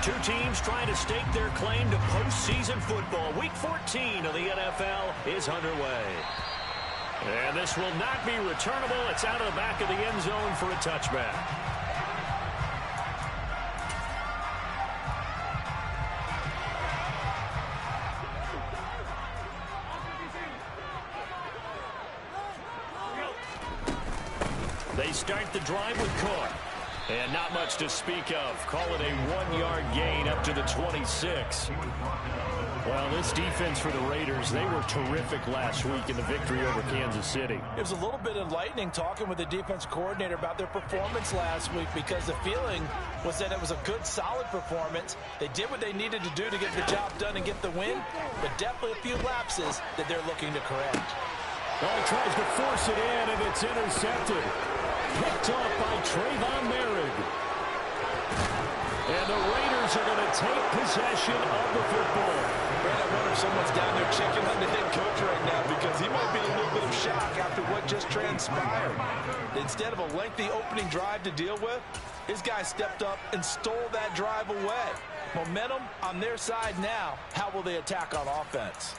Two teams trying to stake their claim to postseason football. Week 14 of the NFL is underway. And this will not be returnable. It's out of the back of the end zone for a touchback. They start the drive with Cook. And not much to speak of. Call it a 1-yard gain up to the 26. Well, this defense for the Raiders, they were terrific last week in the victory over Kansas City. It was a little bit enlightening talking with the defense coordinator about their performance last week, because the feeling was that it was a good, solid performance. They did what they needed to do to get the job done and get the win, but definitely a few lapses that they're looking to correct. Well, he tries to force it in, and it's intercepted. Picked off by Trayvon Merritt. And the Raiders are going to take possession of the football. Man, I wonder if someone's down there checking on the head coach right now, because he might be in a little bit of shock after what just transpired. Instead of a lengthy opening drive to deal with, his guy stepped up and stole that drive away. Momentum on their side now. How will they attack on offense?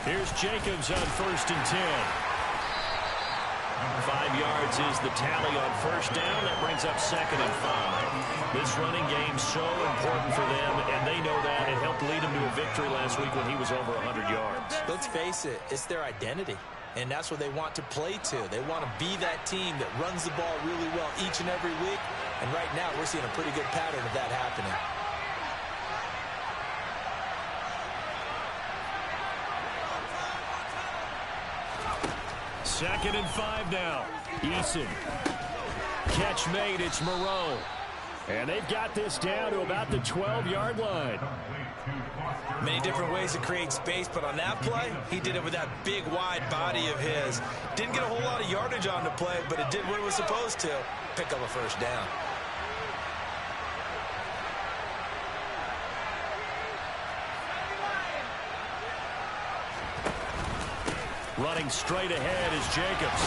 Here's Jacobs on 1st and 10. 5 yards is the tally on first down. That brings up 2nd and 5. This running game's so important for them, and they know that. It helped lead them to a victory last week when he was over 100 yards. Let's face it, it's their identity, and that's what they want to play to. They want to be that team that runs the ball really well each and every week, and right now we're seeing a pretty good pattern of that happening. Second and 5 now. Eason. Catch made. It's Moreau. And they've got this down to about the 12-yard line. Many different ways to create space, but on that play, he did it with that big, wide body of his. Didn't get a whole lot of yardage on the play, but it did what it was supposed to. Pick up a first down. Running straight ahead is Jacobs.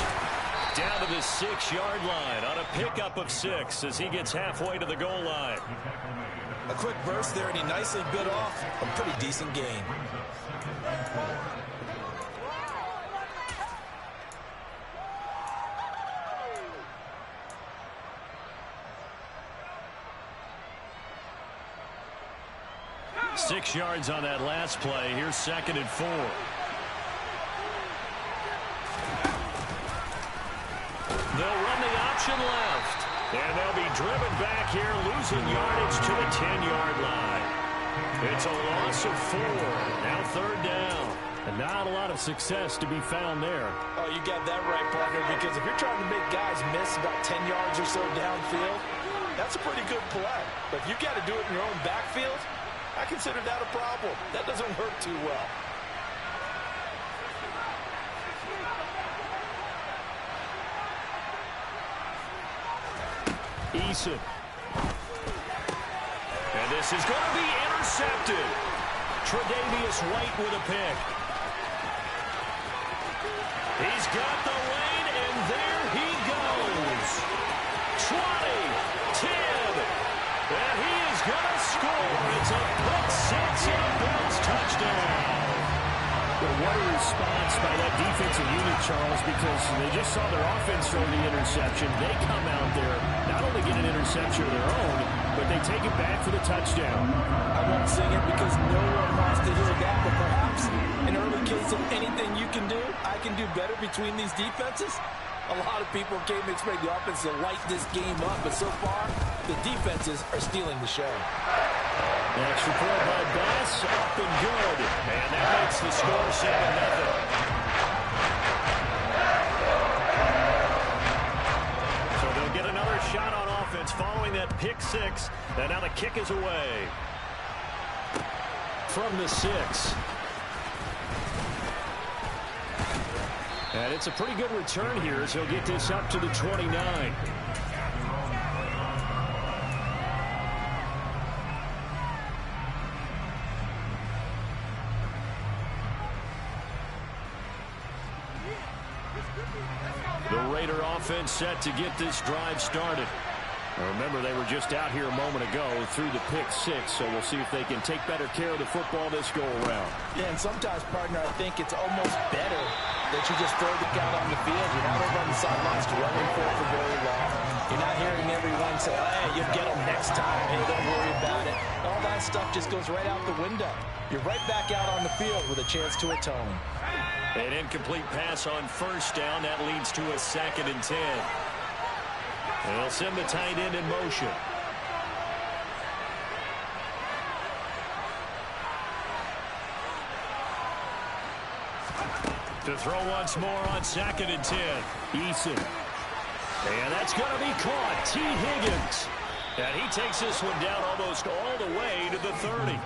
Down to the 6-yard line on a pickup of 6 as he gets halfway to the goal line. A quick burst there, and he nicely bit off a pretty decent gain. Six yards on that last play. Here's 2nd and 4. They'll run the option left. And they'll be driven back here, losing yardage to the 10-yard line. It's a loss of 4. Now 3rd down. And not a lot of success to be found there. Oh, you got that right, partner, because if you're trying to make guys miss about 10 yards or so downfield, that's a pretty good play. But if you've got to do it in your own backfield, I consider that a problem. That doesn't work too well. Eason. And this is going to be intercepted. Tre'Davious White with a pick. He's got the lane, and there he goes. 20, 10, and he is going to score. It's a pick six and a Bills touchdown. But what a response by that defensive unit, Charles, because they just saw their offense throw the interception. They come out there, not only get an interception of their own, but they take it back for the touchdown. I won't sing it because no one wants to hear that, but perhaps an early case of anything you can do, I can do better between these defenses. A lot of people came to expect the offense to light this game up, but so far, the defenses are stealing the show. Extra point by Bass, up and good. And that makes the score 7-0. So they'll get another shot on offense following that pick six. And now the kick is away. From the 6. And it's a pretty good return here as he'll get this up to the 29. The Raider offense set to get this drive started. Remember, they were just out here a moment ago through the pick six, so we'll see if they can take better care of the football this go-around. Yeah, and sometimes, partner, I think it's almost better that you just throw the out on the field. You're not over on the sidelines running for very long. You're not hearing everyone say, oh, hey, you'll get them next time. Hey, don't worry about it. All that stuff just goes right out the window. You're right back out on the field with a chance to atone. An incomplete pass on first down. That leads to a 2nd and 10. They'll send the tight end in motion. To throw once more on 2nd and 10. Eason. And that's going to be caught. T. Higgins. And he takes this one down almost all the way to the 30.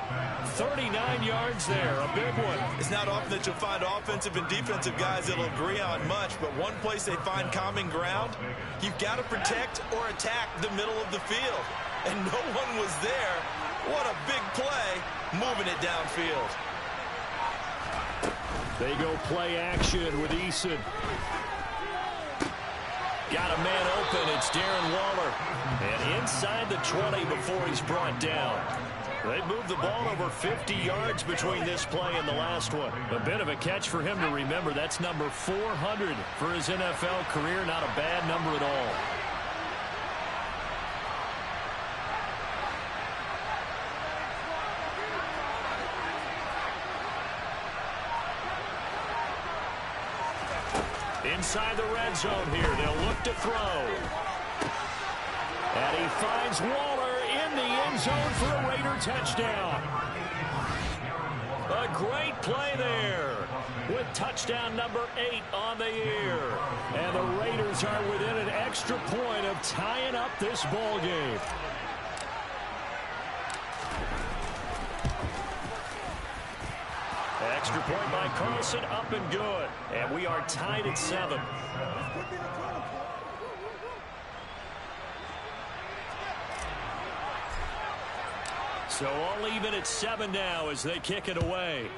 39 yards there, a big one. It's not often that you'll find offensive and defensive guys that'll agree on much, but one place they find common ground, you've got to protect or attack the middle of the field. And no one was there. What a big play, moving it downfield. They go play action with Eason. Got a man open. It's Darren Waller. And inside the 20 before he's brought down. They moved the ball over 50 yards between this play and the last one. A bit of a catch for him to remember. That's number 400 for his NFL career. Not a bad number at all. Inside the red zone here. They'll look to throw. And he finds Waller in the end zone for a Raider touchdown. A great play there with touchdown number 8 on the year. And the Raiders are within an extra point of tying up this ball game. Extra point by Carlson, up and good. And we are tied at 7. So all even at 7 now as they kick it away.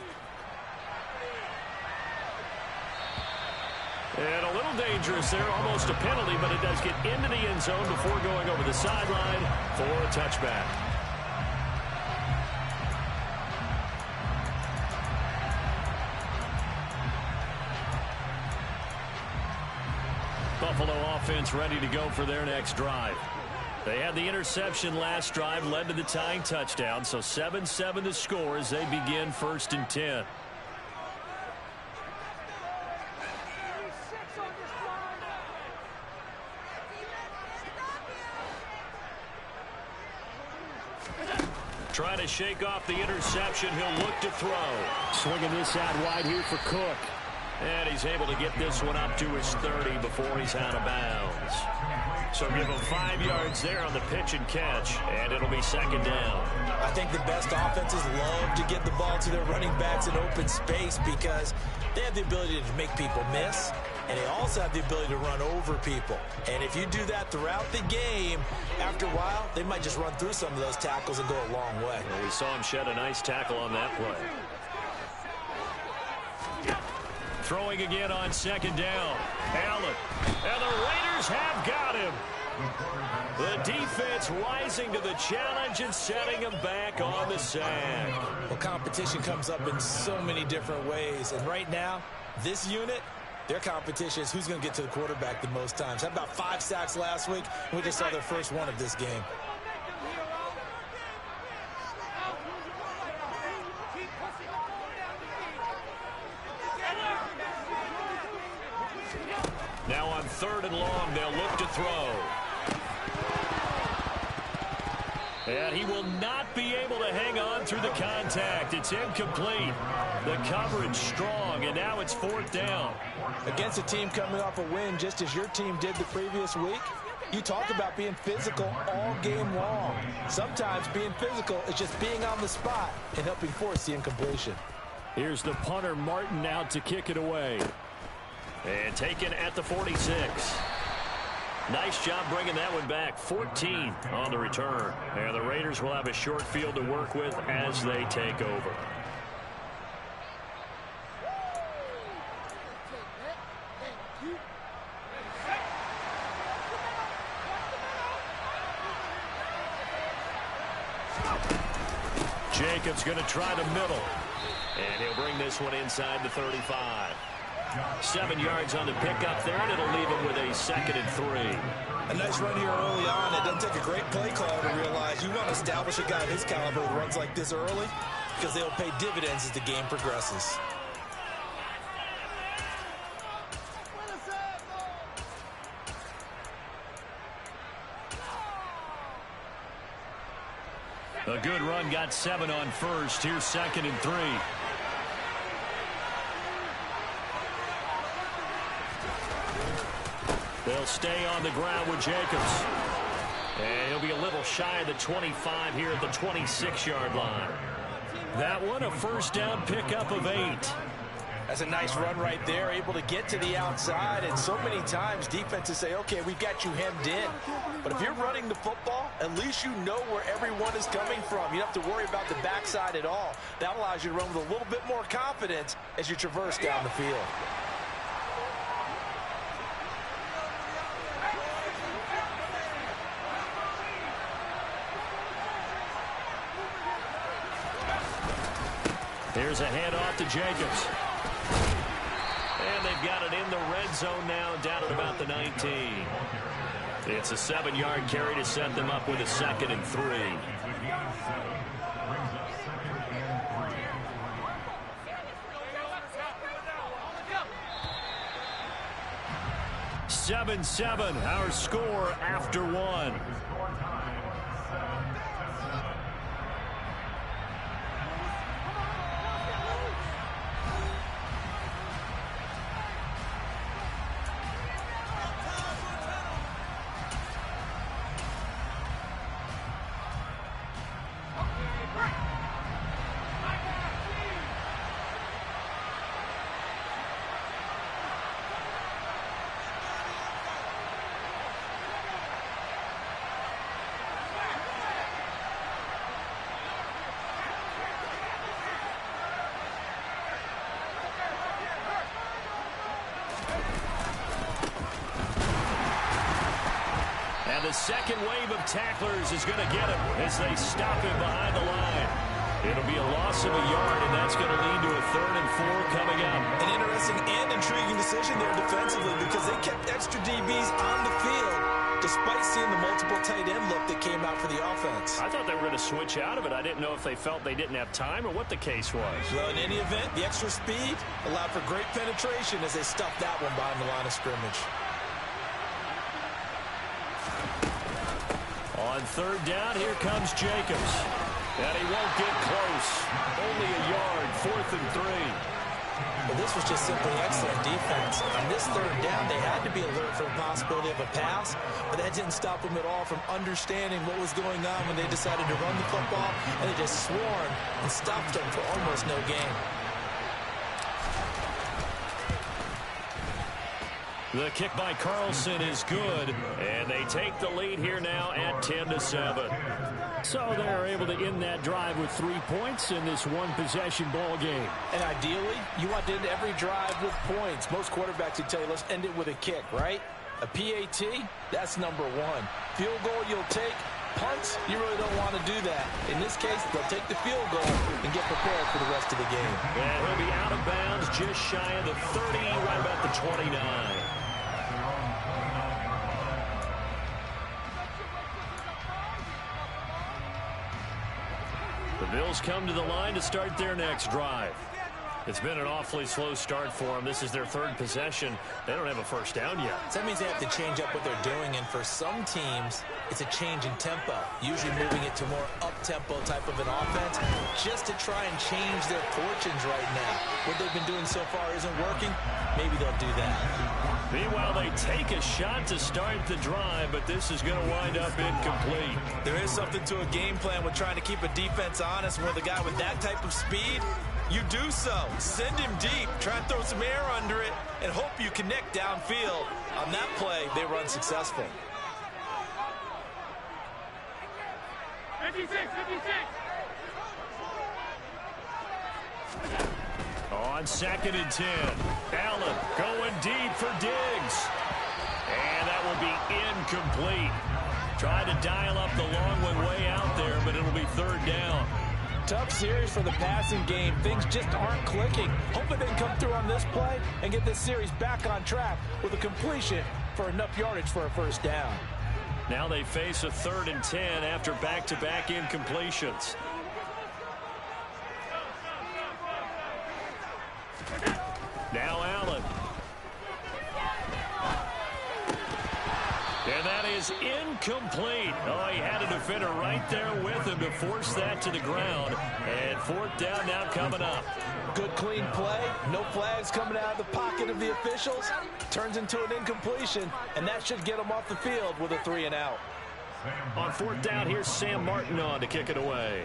And a little dangerous there, almost a penalty, but it does get into the end zone before going over the sideline for a touchback. Buffalo offense ready to go for their next drive. They had the interception last drive, led to the tying touchdown, so 7-7 the score as they begin 1st and 10. Trying to shake off the interception, he'll look to throw. Swinging this out wide here for Cook. And he's able to get this one up to his 30 before he's out of bounds. So give him 5 yards there on the pitch and catch, and it'll be 2nd down. I think the best offenses love to get the ball to their running backs in open space because they have the ability to make people miss, and they also have the ability to run over people. And if you do that throughout the game, after a while, they might just run through some of those tackles and go a long way. Well, we saw him shed a nice tackle on that play. Throwing again on 2nd down. Allen. And the Raiders have got him. The defense rising to the challenge and setting him back on the sack. Well, competition comes up in so many different ways. And right now, this unit, their competition is who's going to get to the quarterback the most times. Had about 5 sacks last week. We just saw their first one of this game. Now on 3rd and long, they'll look to throw. And he will not be able to hang on through the contact. It's incomplete. The coverage strong, and now it's 4th down. Against a team coming off a win just as your team did the previous week, you talk about being physical all game long. Sometimes being physical is just being on the spot and helping force the incompletion. Here's the punter, Martin, out to kick it away. And taken at the 46. Nice job bringing that one back. 14 on the return. And the Raiders will have a short field to work with as they take over. Jacobs going to try the middle. And he'll bring this one inside the 35. 7 yards on the pickup there, and it'll leave him with a 2nd and 3. A nice run here early on. It doesn't take a great play caller to realize you want to establish a guy of his caliber who runs like this early because they'll pay dividends as the game progresses. A good run, got 7 on first. Here's 2nd and 3. They'll stay on the ground with Jacobs. And he'll be a little shy of the 25 here at the 26-yard line. That one, a first down pickup of 8. That's a nice run right there, able to get to the outside. And so many times defenses say, okay, we've got you hemmed in. But if you're running the football, at least you know where everyone is coming from. You don't have to worry about the backside at all. That allows you to run with a little bit more confidence as you traverse down the field. Here's a handoff to Jacobs. And they've got it in the red zone now, down at about the 19. It's a 7-yard carry to set them up with a 2nd and 3. 7-7, our score after 1. The second wave of tacklers is going to get him as they stop him behind the line. It'll be a loss of a yard, and that's going to lead to a 3rd and 4 coming up. An interesting and intriguing decision there defensively because they kept extra DBs on the field despite seeing the multiple tight end look that came out for the offense. I thought they were going to switch out of it. I didn't know if they felt they didn't have time or what the case was. Well, in any event, the extra speed allowed for great penetration as they stuffed that one behind the line of scrimmage. On 3rd down, here comes Jacobs. And he won't get close. Only a yard, 4th and 3. Well, this was just simply excellent defense. On this 3rd down, they had to be alert for the possibility of a pass, but that didn't stop them at all from understanding what was going on when they decided to run the football, and they just swarmed and stopped them for almost no gain. The kick by Carlson is good, and they take the lead here now at 10-7. So they're able to end that drive with 3 points in this one-possession ball game. And ideally, you want to end every drive with points. Most quarterbacks would tell you, let's end it with a kick, right? A PAT, that's number 1. Field goal you'll take. Punts, you really don't want to do that. In this case, they'll take the field goal and get prepared for the rest of the game. And he'll be out of bounds just shy of the 30, right about the 29. The Bills come to the line to start their next drive. It's been an awfully slow start for them. This is their 3rd possession. They don't have a first down yet. So that means they have to change up what they're doing, and for some teams, it's a change in tempo, usually moving it to more up-tempo type of an offense, just to try and change their fortunes right now. What they've been doing so far isn't working. Maybe they'll do that. Meanwhile, they take a shot to start the drive, but this is going to wind up incomplete. There is something to a game plan with trying to keep a defense honest. With a guy with that type of speed, you do so. Send him deep, try and throw some air under it, and hope you connect downfield. On that play, they run successful. 56. On 2nd and 10, Allen going deep for Diggs. And that will be incomplete. Tried to dial up the long one way out there, but it'll be 3rd down. Tough series for the passing game. Things just aren't clicking. Hoping they can come through on this play and get this series back on track with a completion for enough yardage for a first down. Now they face a 3rd and 10 after back-to-back incompletions. Now Allen. And that is incomplete. Oh, he had a defender right there with him to force that to the ground. And 4th down now coming up. Good clean play. No flags coming out of the pocket of the officials. Turns into an incompletion, and that should get them off the field with a 3 and out. On 4th down, here's Sam Martin on to kick it away.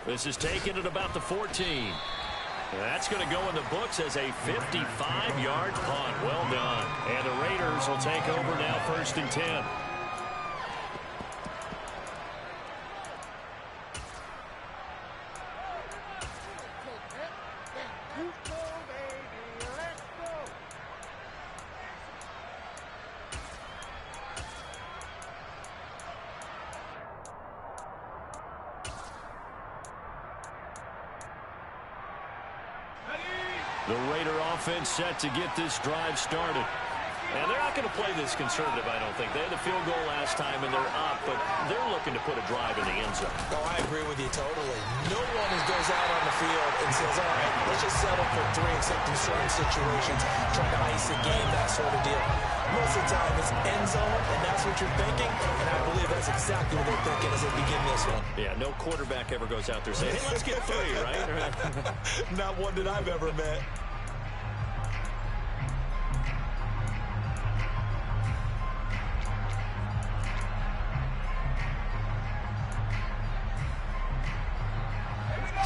This is taken at about the 14. That's going to go in the books as a 55-yard punt. Well done. And the Raiders will take over now 1st and 10. The Raider offense set to get this drive started. And they're not going to play this conservative, I don't think. They had the field goal last time, and they're up, but they're looking to put a drive in the end zone. Oh, I agree with you totally. No one goes out on the field and says, all right, let's just settle for 3, except in certain situations, trying to ice a game, that sort of deal. Most of the time, it's end zone, and that's what you're thinking, and I believe that's exactly what they're thinking as they begin this one. Yeah, no quarterback ever goes out there saying, hey, let's get 3, right? Not one that I've ever met.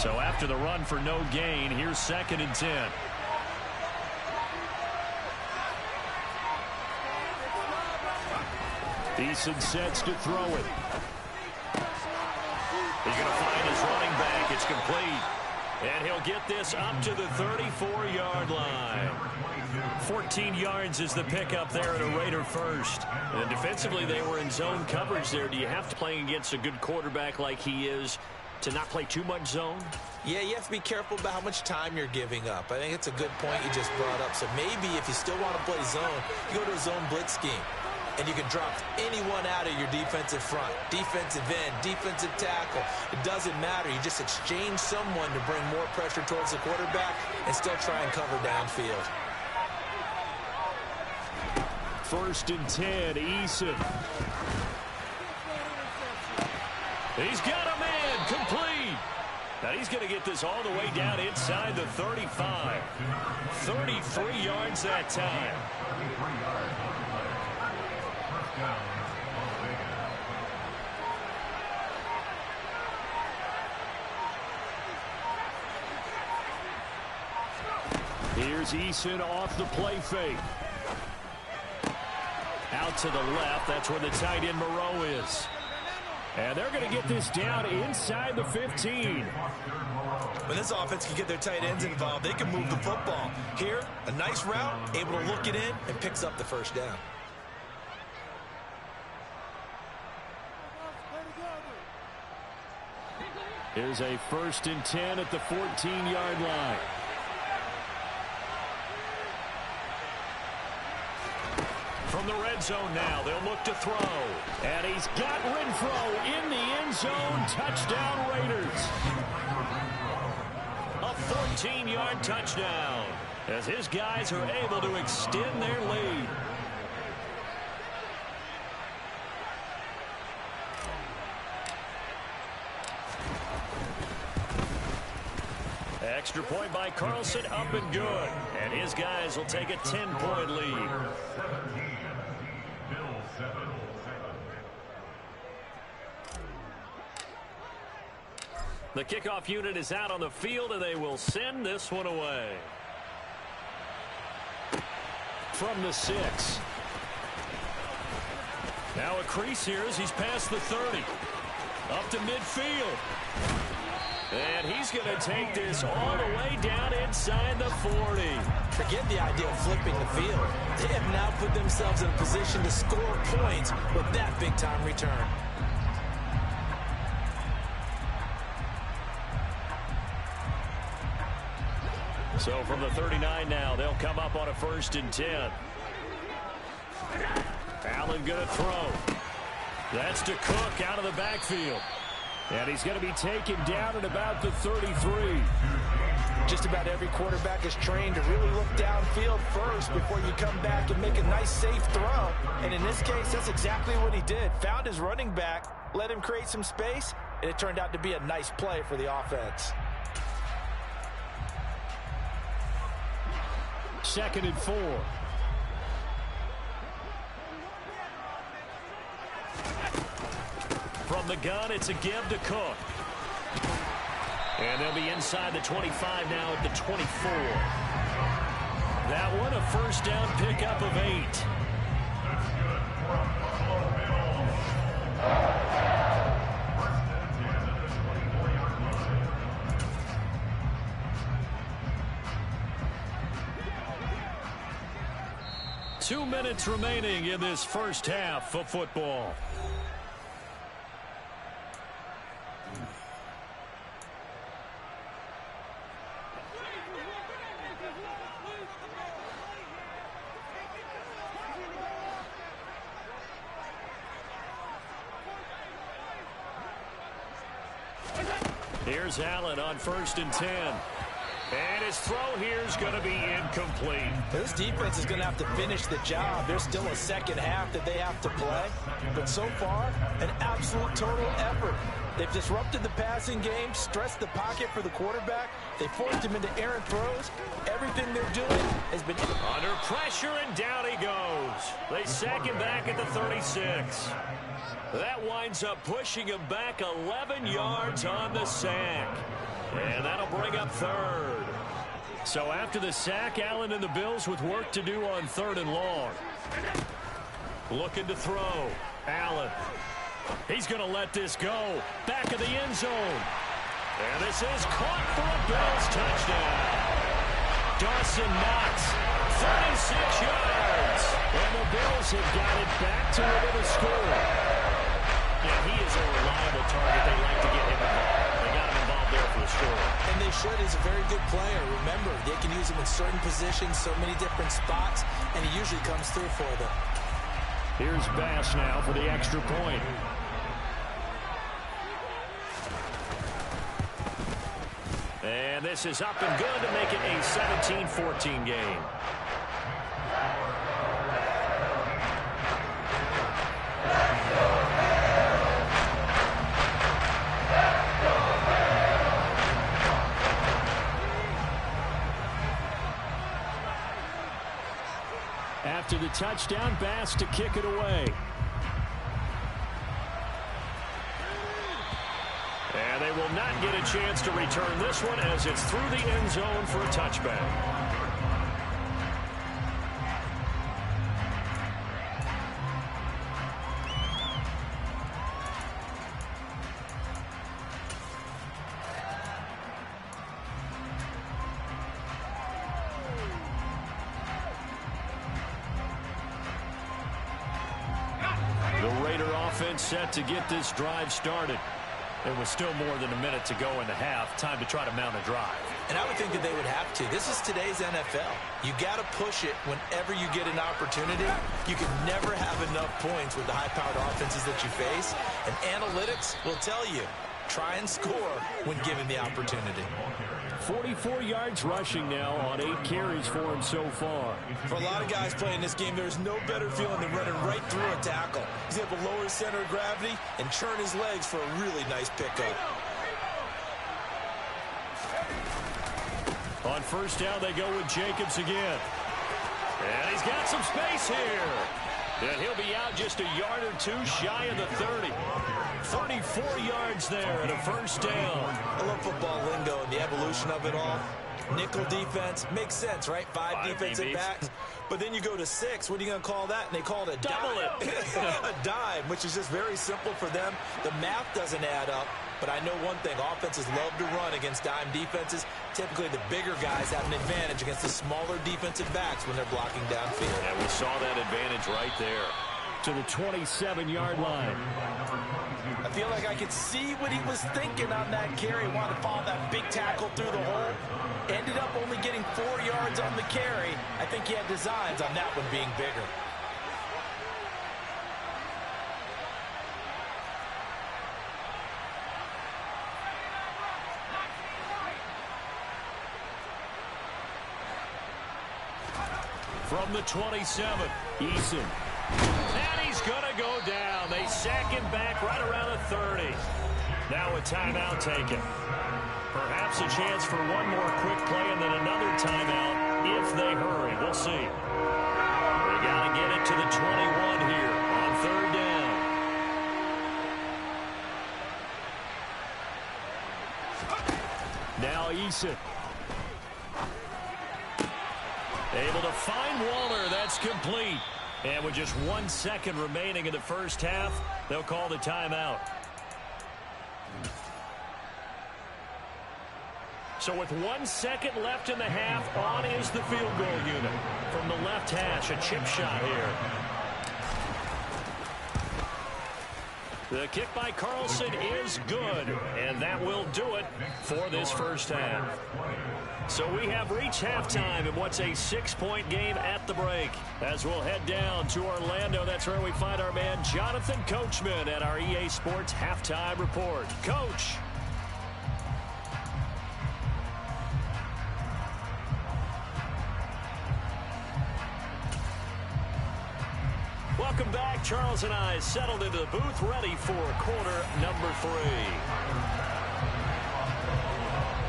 So after the run for no gain, here's 2nd and 10. Eason sets to throw it. He's going to find his running back. It's complete. And he'll get this up to the 34-yard line. 14 yards is the pickup there at a Raider first. And defensively, they were in zone coverage there. Do you have to play against a good quarterback like he is to not play too much zone? Yeah, you have to be careful about how much time you're giving up. I think it's a good point you just brought up. So maybe if you still want to play zone, you go to a zone blitz scheme. And you can drop anyone out of your defensive front. Defensive end, defensive tackle. It doesn't matter. You just exchange someone to bring more pressure towards the quarterback and still try and cover downfield. 1st and 10, Eason. He's got a man, complete. Now he's going to get this all the way down inside the 35. 33 yards that time. Here's Eason off the play fake. Out to the left. That's where the tight end Moreau is. And they're going to get this down inside the 15. When this offense can get their tight ends involved, they can move the football. Here, a nice route, able to look it in, and picks up the first down. Here's a 1st and 10 at the 14-yard line. From the red zone now, they'll look to throw. And he's got Renfro in the end zone. Touchdown, Raiders. A 14-yard touchdown as his guys are able to extend their lead. Extra point by Carlson, up and good. And his guys will take a 10-point lead. The kickoff unit is out on the field, and they will send this one away. From the 6. Now a crease here as he's past the 30. Up to midfield. And he's going to take this all the way down inside the 40. Forget the idea of flipping the field. They have now put themselves in a position to score points with that big-time return. So from the 39 now, they'll come up on a 1st and 10. Allen going to throw. That's to Cook out of the backfield. And he's going to be taken down at about the 33. Just about every quarterback is trained to really look downfield first before you come back and make a nice, safe throw. And in this case, that's exactly what he did. Found his running back, let him create some space, and it turned out to be a nice play for the offense. 2nd and 4. From the gun, it's a give to Cook. And they'll be inside the 25 now at the 24. That one, a 1st down pickup of 8. Two minutes remaining in this first half of football. Here's Allen on 1st and 10. And his throw here is going to be incomplete. This defense is going to have to finish the job. There's still a second half that they have to play. But so far, an absolute total effort. They've disrupted the passing game, stressed the pocket for the quarterback. They forced him into errant throws. Everything they're doing has been under pressure, and down he goes. They sack him back at the 36. That winds up pushing him back 11 yards on the sack. And that'll bring up 3rd. So after the sack, Allen and the Bills with work to do on 3rd and long. Looking to throw. Allen. He's going to let this go. Back of the end zone. And this is caught for a Bills touchdown. Dawson Knox, 36 yards. And the Bills have got it back to within a score. Yeah, he is a reliable target. They like to get him involved. They got him involved there for the score. And they should. He's a very good player. Remember, they can use him in certain positions, so many different spots, and he usually comes through for them. Here's Bass now for the extra point. And this is up and good to make it a 17-14 game. After the touchdown, Bass to kick it away. And they will not get a chance to return this one as it's through the end zone for a touchback. Set to get this drive started. There was still more than a minute to go in the half. Time to try to mount a drive. And I would think that they would have to. This is today's NFL. You got to push it whenever you get an opportunity. You can never have enough points with the high-powered offenses that you face. And analytics will tell you, try and score when given the opportunity. 44 yards rushing now on 8 carries for him so far. For a lot of guys playing this game, there's no better feeling than running right through a tackle. He's able to lower his center of gravity and churn his legs for a really nice pickup. On 1st down, they go with Jacobs again. And he's got some space here. And he'll be out just a yard or two shy of the 30. 34 yards there at a 1st down. I love football lingo and the evolution of it all. Nickel defense makes sense, right? Five defensive backs. But then you go to 6. What are you going to call that? And they call it a dime. A dime, which is just very simple for them. The math doesn't add up. But I know one thing. Offenses love to run against dime defenses. Typically, the bigger guys have an advantage against the smaller defensive backs when they're blocking downfield. And we saw that advantage right there. To the 27-yard line. I feel like I could see what he was thinking on that carry. Wanted to follow that big tackle through the hole. Ended up only getting 4 yards on the carry. I think he had designs on that one being bigger. From the 27, Eason. And he's going to go down. They sack him back right around the 30. Now a timeout taken. Perhaps a chance for one more quick play and then another timeout if they hurry. We'll see. They got to get it to the 21 here on third down. Now Eason. Able to find Waller. That's complete. And with just 1 second remaining in the first half, they'll call the timeout. So with 1 second left in the half, on is the field goal unit. From the left hash, a chip shot here. The kick by Carlson is good, and that will do it for this first half. So we have reached halftime in what's a 6-point game at the break. As we'll head down to Orlando, that's where we find our man Jonathan Coachman at our EA Sports Halftime Report. Coach. Welcome back. Charles and I settled into the booth, ready for quarter number 3.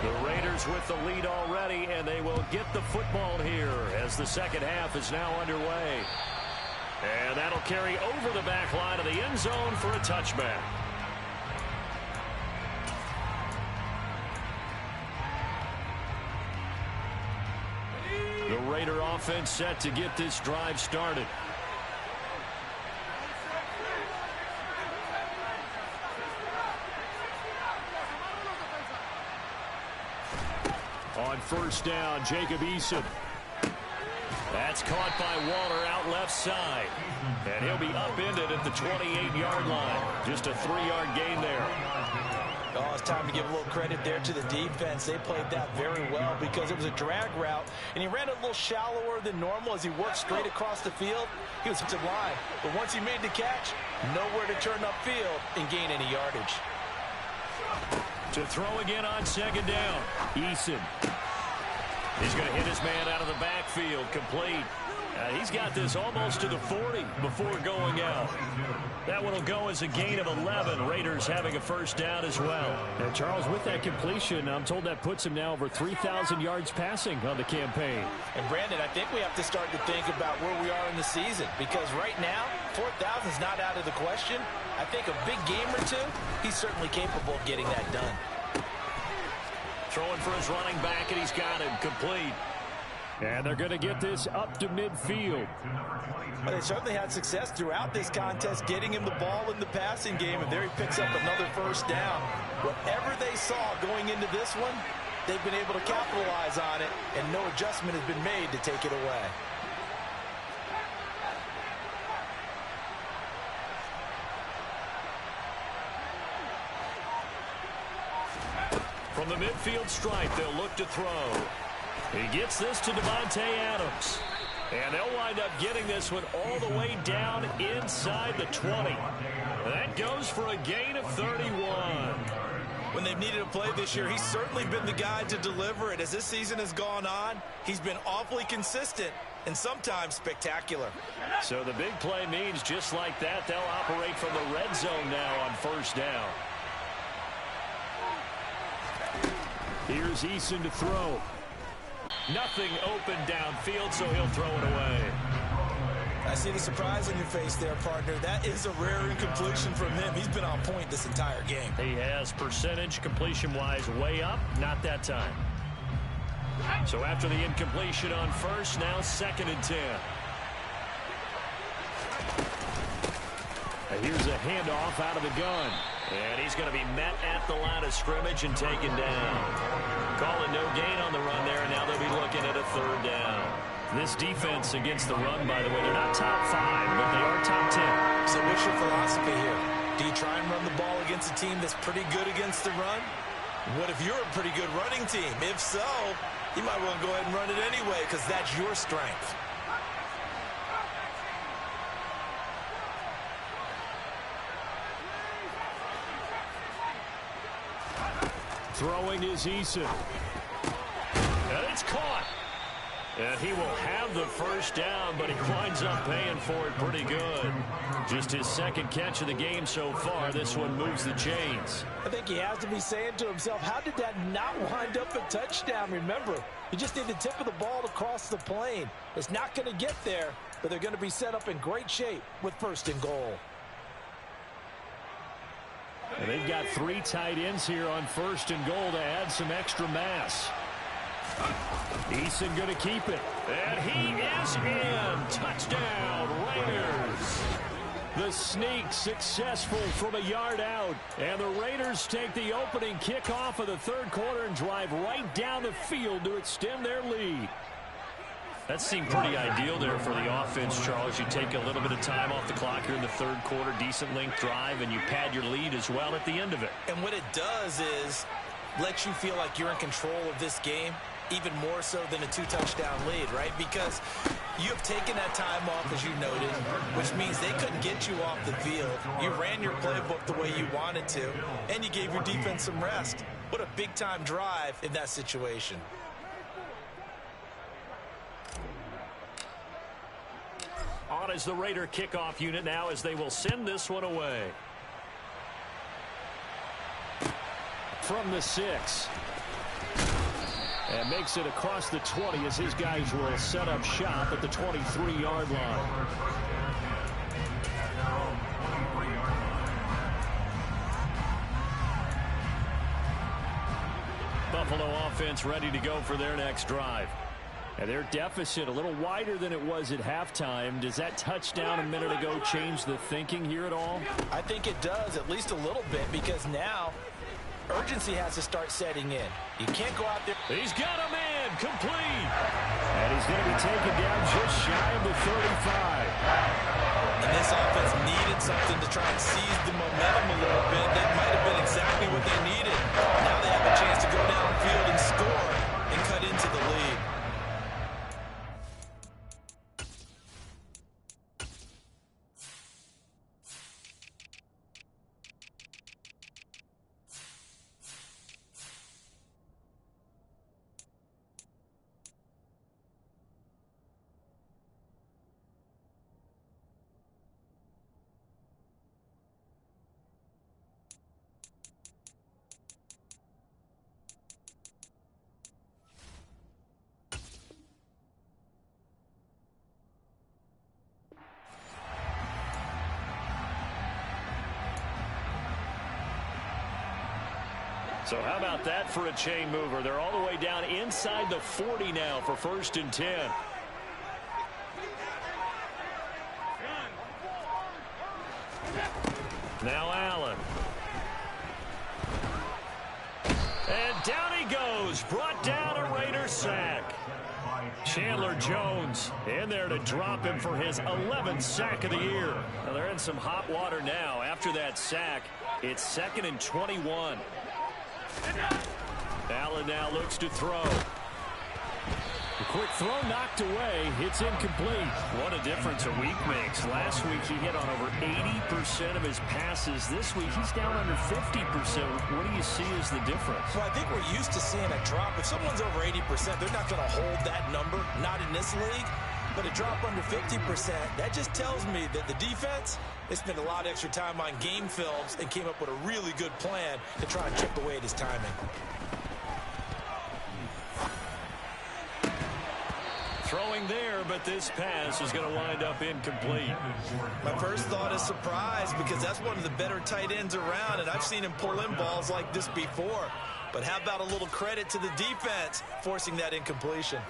The Raiders with the lead already, and they will get the football here as the second half is now underway. And that'll carry over the back line of the end zone for a touchback. The Raider offense set to get this drive started. On first down, Jacob Eason. That's caught by Waller out left side. And he'll be upended at the 28-yard line. Just a 3-yard gain there. Oh, it's time to give a little credit there to the defense. They played that very well because it was a drag route, and he ran a little shallower than normal as he worked straight across the field. He was to line, but once he made the catch, nowhere to turn upfield and gain any yardage. To throw again on second down, Eason. He's going to hit his man out of the backfield, complete. He's got this almost to the 40 before going out. That one will go as a gain of 11. Raiders having a first down as well. And Charles, with that completion, I'm told that puts him now over 3,000 yards passing on the campaign. And Brandon, I think we have to start to think about where we are in the season, because right now 4,000 is not out of the question. I think a big game or two, he's certainly capable of getting that done. Throwing for his running back, and he's got him complete. And they're going to get this up to midfield. Well, they certainly had success throughout this contest, getting him the ball in the passing game, and there he picks up another first down. Whatever they saw going into this one, they've been able to capitalize on it, and no adjustment has been made to take it away. From the midfield stripe, they'll look to throw. He gets this to Devontae Adams. And they'll wind up getting this one all the way down inside the 20. That goes for a gain of 31. When they've needed a play this year, he's certainly been the guy to deliver it. As this season has gone on, he's been awfully consistent and sometimes spectacular. So the big play means just like that, they'll operate from the red zone now on first down. Here's Eason to throw. Nothing open downfield, so he'll throw it away. I see the surprise on your face there, partner. That is a rare incompletion from him. He's been on point this entire game. He has percentage completion-wise way up, not that time. So after the incompletion on first, now 2nd and 10. And here's a handoff out of the gun. And he's going to be met at the line of scrimmage and taken down. Calling no gain on the run there, and now they'll be looking at a 3rd down. This defense against the run, by the way, they're not top 5, but they are top 10. So what's your philosophy here? Do you try and run the ball against a team that's pretty good against the run? What if you're a pretty good running team? If so, you might want to go ahead and run it anyway because that's your strength. Throwing is Eason. And it's caught. And he will have the 1st down, but he winds up paying for it pretty good. Just his 2nd catch of the game so far. This one moves the chains. I think he has to be saying to himself, how did that not wind up a touchdown? Remember, you just need the tip of the ball to cross the plane. It's not going to get there, but they're going to be set up in great shape with 1st and goal. And they've got 3 tight ends here on 1st and goal to add some extra mass. Eason going to keep it. And he is in. Touchdown, Raiders. The sneak successful from a yard out. And the Raiders take the opening kickoff of the 3rd quarter and drive right down the field to extend their lead. That seemed pretty ideal there for the offense, Charles. You take a little bit of time off the clock here in the 3rd quarter, decent length drive, and you pad your lead as well at the end of it. And what it does is let you feel like you're in control of this game, even more so than a 2-touchdown lead, right? Because you have taken that time off, as you noted, which means they couldn't get you off the field. You ran your playbook the way you wanted to, and you gave your defense some rest. What a big-time drive in that situation. On is the Raider kickoff unit now as they will send this one away. From the 6. And makes it across the 20 as his guys will set up shop at the 23-yard line. Buffalo offense ready to go for their next drive. And their deficit a little wider than it was at halftime. Does that touchdown a minute ago change the thinking here at all? I think it does, at least a little bit, because now urgency has to start setting in. You can't go out there. He's got a man complete. And he's going to be taken down just shy of the 35. And this offense needed something to try and seize the momentum a little bit. That might have been exactly what they needed. Now they have a chance to go downfield and score and cut into the lead. So how about that for a chain mover? They're all the way down inside the 40 now for 1st and 10. Now Allen. And down he goes. Brought down a Raider sack. Chandler Jones in there to drop him for his 11th sack of the year. Now they're in some hot water now. After that sack, it's 2nd and 21. Allen now looks to throw. A quick throw knocked away. It's incomplete. What a difference a week makes. Last week he hit on over 80% of his passes. This week he's down under 50%. What do you see as the difference? Well, I think we're used to seeing a drop. If someone's over 80%, they're not going to hold that number. Not in this league. But a drop under 50%, that just tells me that the defense, they spent a lot of extra time on game films and came up with a really good plan to try and chip away at his timing. Throwing there, but this pass is going to wind up incomplete. My first thought is surprise because that's one of the better tight ends around, and I've seen him pull in balls like this before. But how about a little credit to the defense forcing that incompletion?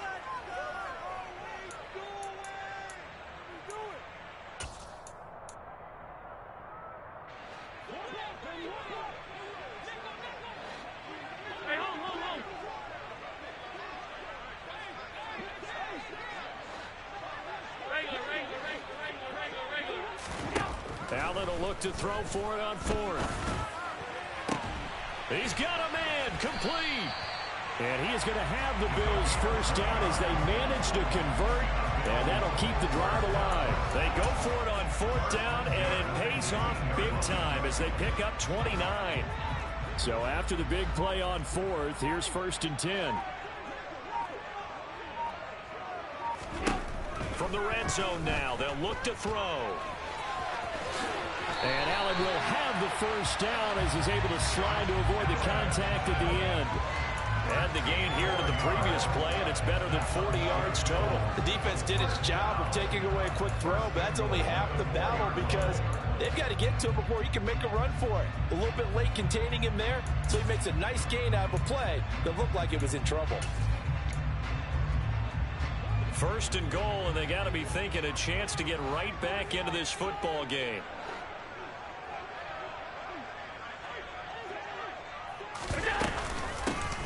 Allen will look to throw for it on fourth. He's got a man, complete. And he is going to have the Bills first down as they manage to convert, and that'll keep the drive alive. They go for it on fourth down, and it pays off big time as they pick up 29. So after the big play on fourth, here's 1st and 10. From the red zone now, they'll look to throw. And Allen will have the first down as he's able to slide to avoid the contact at the end. And the gain here to the previous play, and it's better than 40 yards total. The defense did its job of taking away a quick throw, but that's only half the battle because they've got to get to him before he can make a run for it. A little bit late containing him there, so he makes a nice gain out of a play that looked like it was in trouble. 1st and goal, and they got to be thinking a chance to get right back into this football game.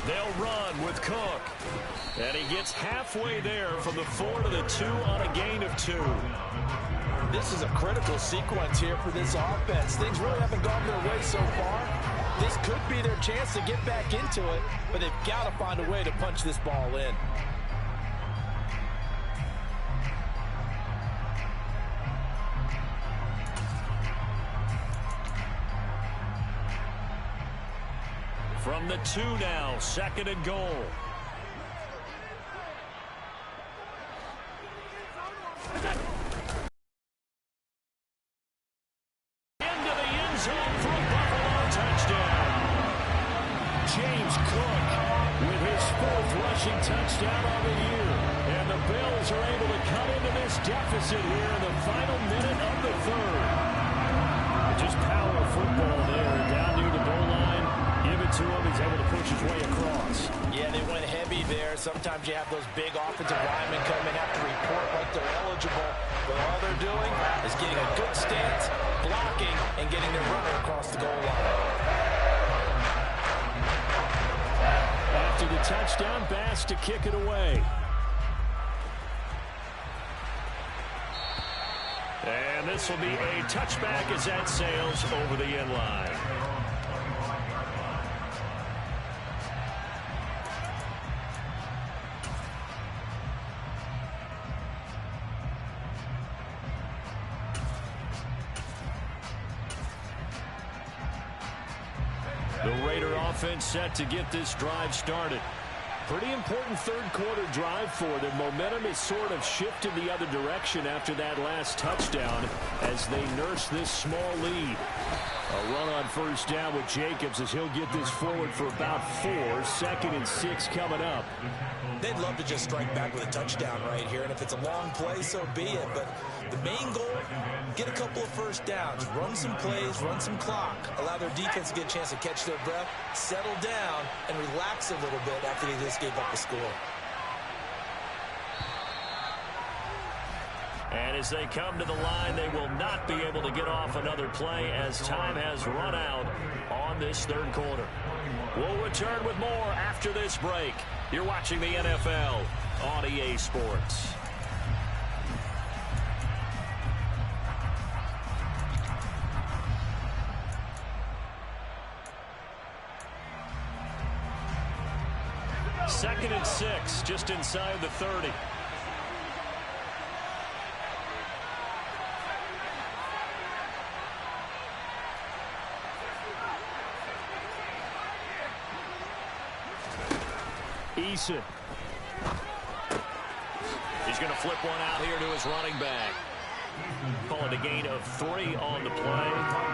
They'll run with Cook. And he gets halfway there from the 4 to the 2 on a gain of 2. This is a critical sequence here for this offense. Things really haven't gone their way so far. This could be their chance to get back into it, but they've got to find a way to punch this ball in. From the 2 now, 2nd and goal. Into the end zone for a Buffalo touchdown. James Cook with his 4th rushing touchdown of the year. And the Bills are able to cut into this deficit here in the final minute of the 3rd. Just power football there down near the goal line. Give it to him. He's able to push his way across. Yeah, they went heavy there. Sometimes you have those big offensive linemen come in, have to report like they're eligible. But all they're doing is getting a good stance, blocking, and getting their runner across the goal line. After the touchdown, Bass to kick it away. And this will be a touchback as that sails over the end line. The Raider offense set to get this drive started. Pretty important 3rd quarter drive for them. Momentum is sort of shifted the other direction after that last touchdown as they nurse this small lead. A run on 1st down with Jacobs as he'll get this forward for about 4. 2nd and 6 coming up. They'd love to just strike back with a touchdown right here, and if it's a long play, so be it. But the main goal, get a couple of 1st downs, run some plays, run some clock, allow their defense to get a chance to catch their breath, settle down, and relax a little bit after they just gave up the score. And as they come to the line, they will not be able to get off another play as time has run out on this 3rd quarter. We'll return with more after this break. You're watching the NFL on EA Sports. Second and 6, just inside the 30. Eason. He's going to flip one out here to his running back. Call it a gain of 3 on the play.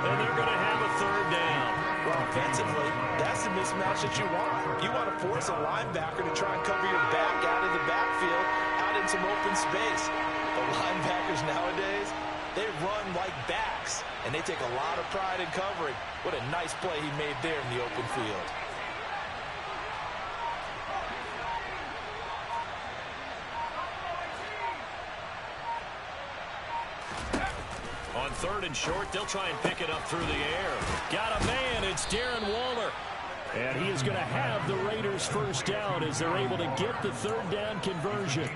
And they're going to have a 3rd down. Well, offensively, that's the mismatch that you want. You want to force a linebacker to try and cover your back out of the backfield, out in some open space. But linebackers nowadays, they run like backs, and they take a lot of pride in covering. What a nice play he made there in the open field. 3rd and short. They'll try and pick it up through the air. Got a man. It's Darren Waller. And he is going to have the Raiders first down as they're able to get the 3rd down conversion.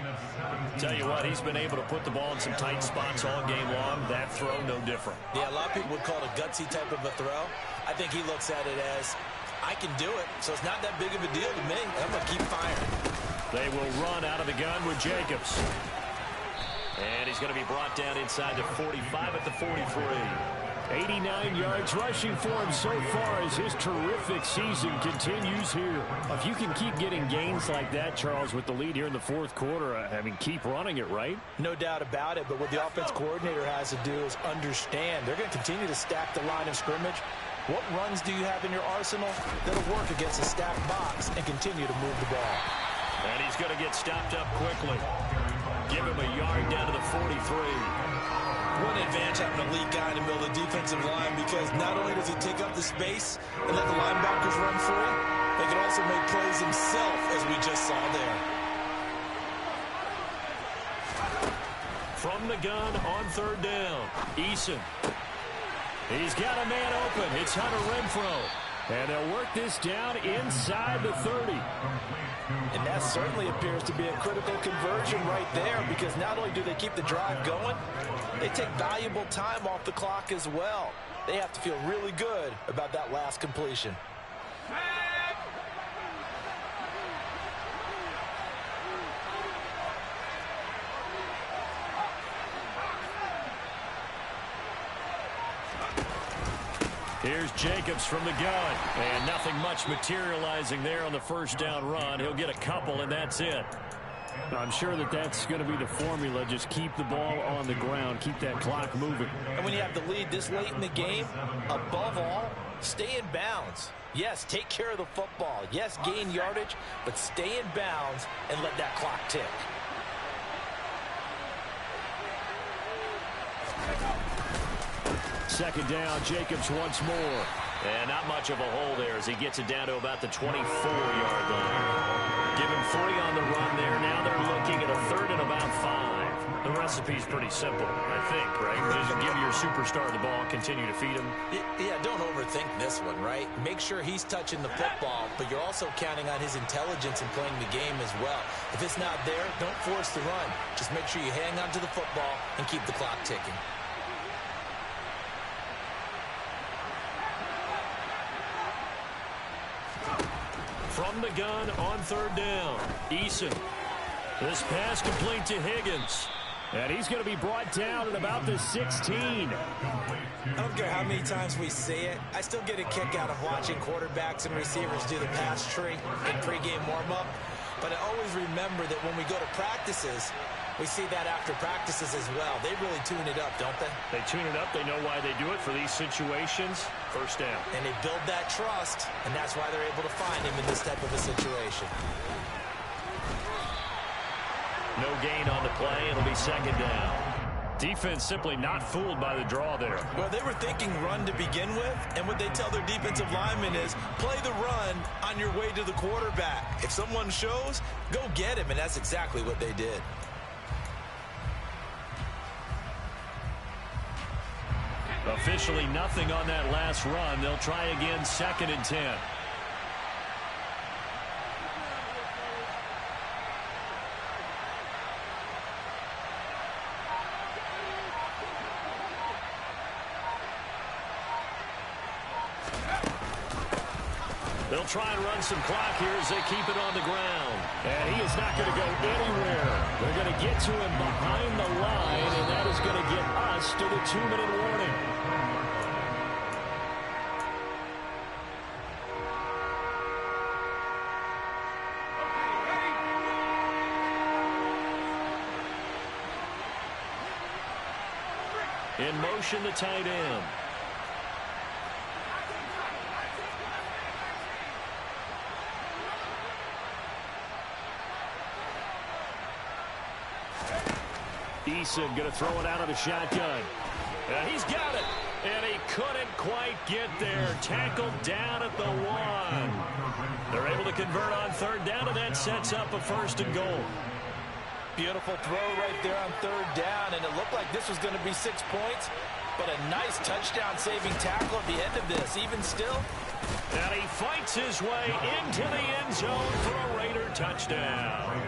Tell you what, he's been able to put the ball in some tight spots all game long. That throw, no different. Yeah, a lot of people would call it a gutsy type of a throw. I think he looks at it as, I can do it, so it's not that big of a deal to me. I'm going to keep firing. They will run out of the gun with Jacobs. And he's going to be brought down inside the 45 at the 43. 89 yards rushing for him so far as his terrific season continues here. If you can keep getting gains like that, Charles, with the lead here in the 4th quarter, I mean, keep running it, right? No doubt about it, but what the offense coordinator has to do is understand. They're going to continue to stack the line of scrimmage. What runs do you have in your arsenal that'll work against a stacked box and continue to move the ball? And he's going to get stopped up quickly. Give him a yard down to the 43. One advantage having a lead guy in the middle of the defensive line, because not only does he take up the space and let the linebackers run free, they can also make plays himself, as we just saw there. From the gun on 3rd down, Eason. He's got a man open. It's Hunter Renfrow. And they'll work this down inside the 30. And that certainly appears to be a critical conversion right there, because not only do they keep the drive going, they take valuable time off the clock as well. They have to feel really good about that last completion. Here's Jacobs from the gun. And nothing much materializing there on the 1st down run. He'll get a couple, and that's it. I'm sure that that's going to be the formula. Just keep the ball on the ground. Keep that clock moving. And when you have the lead this late in the game, above all, stay in bounds. Yes, take care of the football. Yes, gain yardage, but stay in bounds and let that clock tick. Second down, Jacobs once more. And not much of a hole there as he gets it down to about the 24-yard line. Give him 3 on the run there. Now they're looking at a 3rd and about 5. The recipe's pretty simple, I think, right? Just give your superstar the ball, continue to feed him. Yeah, don't overthink this one, right? Make sure he's touching the football, but you're also counting on his intelligence in playing the game as well. If it's not there, don't force the run. Just make sure you hang on to the football and keep the clock ticking. From the gun on 3rd down, Eason. This pass complete to Higgins. And he's going to be brought down at about the 16. I don't care how many times we see it. I still get a kick out of watching quarterbacks and receivers do the pass tree in pregame warm-up. But I always remember that when we go to practices, we see that after practices as well. They really tune it up, don't they? They tune it up. They know why they do it for these situations. 1st down. And they build that trust, and that's why they're able to find him in this type of a situation. No gain on the play. It'll be 2nd down. Defense simply not fooled by the draw there. Well, they were thinking run to begin with, and what they tell their defensive linemen is play the run on your way to the quarterback. If someone shows, go get him, and that's exactly what they did. Officially nothing on that last run. They'll try again, 2nd and 10. They'll try and run some clock here as they keep it on the ground. And he is not going to go anywhere. They're going to get to him behind the line, and that is going to get us to the 2-minute warning. In motion, the tight end. Eason going to throw it out of the shotgun. And he's got it. And he couldn't quite get there. Tackled down at the 1. They're able to convert on 3rd down, and that sets up a 1st and goal. Beautiful throw right there on 3rd down, and it looked like this was going to be 6 points, But a nice touchdown-saving tackle at the end of this, even still. And he fights his way into the end zone for a Raider touchdown.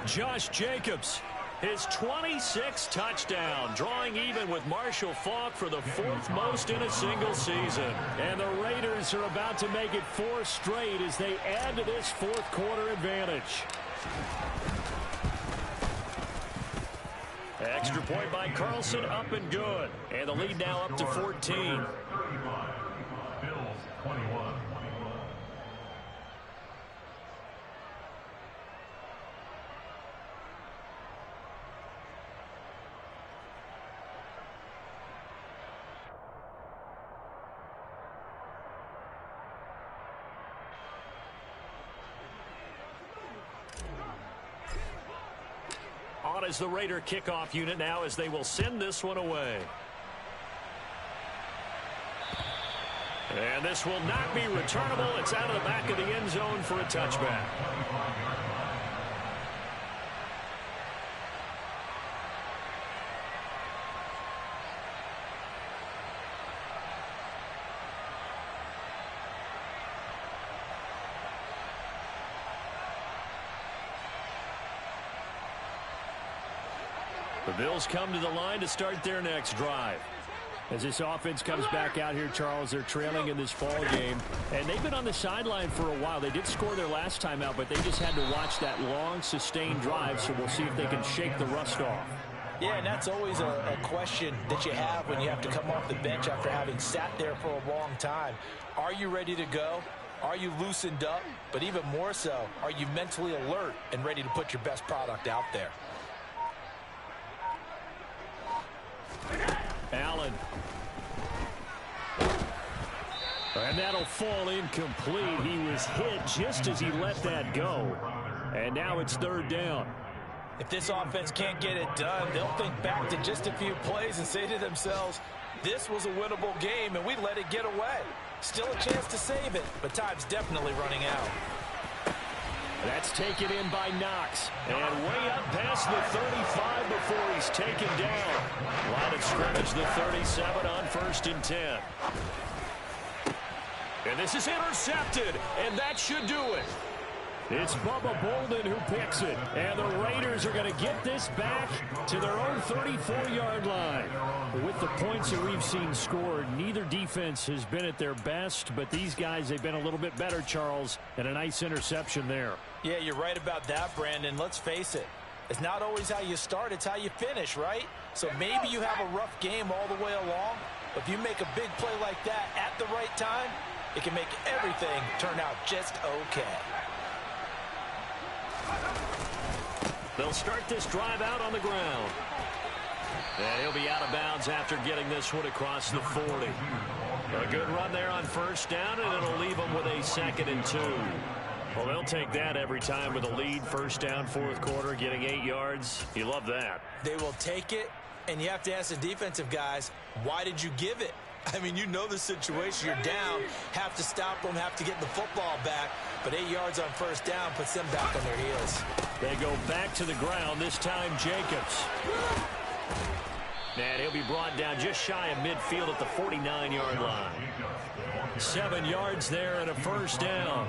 Josh Jacobs, his 26th touchdown, drawing even with Marshall Faulk for the 4th most in a single season. And the Raiders are about to make it 4 straight as they add to this 4th quarter advantage. Extra point by Carlson, up and good. And the lead now up to 14. On is the Raider kickoff unit now as they will send this one away. And this will not be returnable. It's out of the back of the end zone for a touchback. The Bills come to the line to start their next drive. As this offense comes back out here, Charles, they're trailing in this ball game. And they've been on the sideline for a while. They did score their last time out, but they just had to watch that long, sustained drive. So we'll see if they can shake the rust off. Yeah, and that's always a question that you have when you have to come off the bench after having sat there for a long time. Are you ready to go? Are you loosened up? But even more so, are you mentally alert and ready to put your best product out there? Allen. And that'll fall incomplete. He was hit just as he let that go. And now it's 3rd down. If this offense can't get it done, they'll think back to just a few plays and say to themselves, this was a winnable game and we let it get away. Still a chance to save it, but time's definitely running out. That's taken in by Knox. And way up past the 35 before he's taken down. Line of scrimmage, the 37 on 1st and 10. And this is intercepted, and that should do it. It's Bubba Bolden who picks it. And the Raiders are going to get this back to their own 34-yard line. With the points that we've seen scored, neither defense has been at their best, but these guys, they've been a little bit better, Charles, and a nice interception there. Yeah, you're right about that, Brandon. Let's face it. It's not always how you start, it's how you finish, right? So maybe you have a rough game all the way along, but if you make a big play like that at the right time, it can make everything turn out just okay. They'll start this drive out on the ground. And he'll be out of bounds after getting this one across the 40. A good run there on 1st down, and it'll leave them with a 2nd and 2. Well, they'll take that every time with a lead. 1st down, 4th quarter, getting 8 yards. You love that. They will take it, and you have to ask the defensive guys, why did you give it? I mean, you know the situation. You're down, have to stop them, have to get the football back. But 8 yards on 1st down puts them back on their heels. They go back to the ground, this time Jacobs. And he'll be brought down just shy of midfield at the 49-yard line. 7 yards there and a 1st down.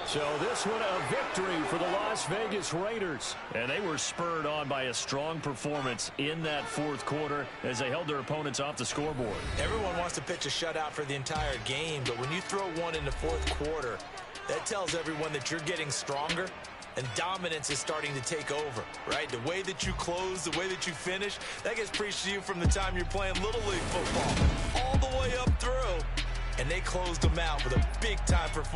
So this one a victory for the Las Vegas Raiders. And they were spurred on by a strong performance in that 4th quarter as they held their opponents off the scoreboard. Everyone wants to pitch a shutout for the entire game, but when you throw one in the 4th quarter, that tells everyone that you're getting stronger and dominance is starting to take over, right? The way that you close, the way that you finish, that gets preached to you from the time you're playing Little League football all the way up through. And they closed them out with a big-time performance.